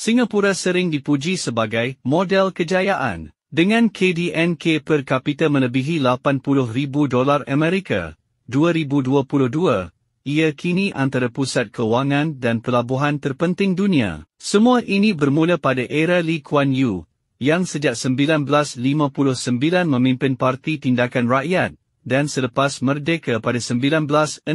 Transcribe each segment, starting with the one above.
Singapura sering dipuji sebagai model kejayaan. Dengan KDNK per kapita melebihi $80,000 Amerika, 2022, ia kini antara pusat kewangan dan pelabuhan terpenting dunia. Semua ini bermula pada era Lee Kuan Yew, yang sejak 1959 memimpin Parti Tindakan Rakyat, dan selepas merdeka pada 1965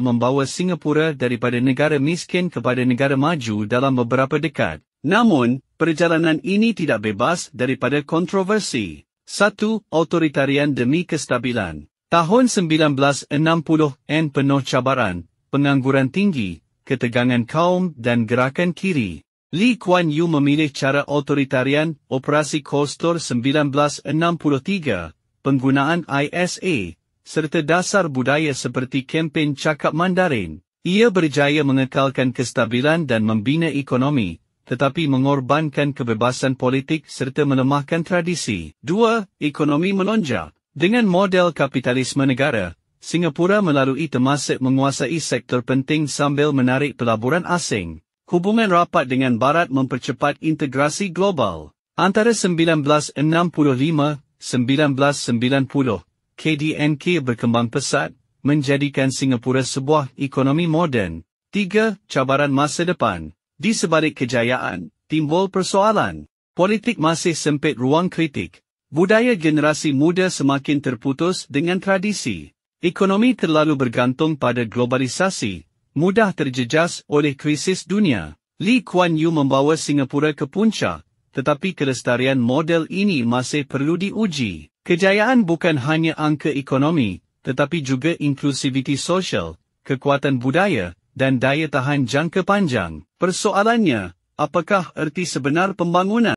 membawa Singapura daripada negara miskin kepada negara maju dalam beberapa dekad. Namun, perjalanan ini tidak bebas daripada kontroversi. 1. Otoritarian demi kestabilan. Tahun 1960-an penuh cabaran, pengangguran tinggi, ketegangan kaum dan gerakan kiri. Lee Kuan Yew memilih cara otoritarian, Operasi Kostor 1963, penggunaan ISA, serta dasar budaya seperti kempen cakap Mandarin. Ia berjaya mengekalkan kestabilan dan membina ekonomi, tetapi mengorbankan kebebasan politik serta melemahkan tradisi. 2. Ekonomi melonjak. Dengan model kapitalisme negara, Singapura melalui temasek menguasai sektor penting sambil menarik pelaburan asing. Hubungan rapat dengan Barat mempercepat integrasi global. Antara 1965-1990, KDNK berkembang pesat, menjadikan Singapura sebuah ekonomi moden. 3. Cabaran masa depan. Di sebalik kejayaan, timbul persoalan. Politik masih sempit ruang kritik. Budaya generasi muda semakin terputus dengan tradisi. Ekonomi terlalu bergantung pada globalisasi, mudah terjejas oleh krisis dunia. Lee Kuan Yew membawa Singapura ke puncak, tetapi kelestarian model ini masih perlu diuji. Kejayaan bukan hanya angka ekonomi, tetapi juga inklusiviti sosial, kekuatan budaya, dan daya tahan jangka panjang. Persoalannya, apakah erti sebenar pembangunan?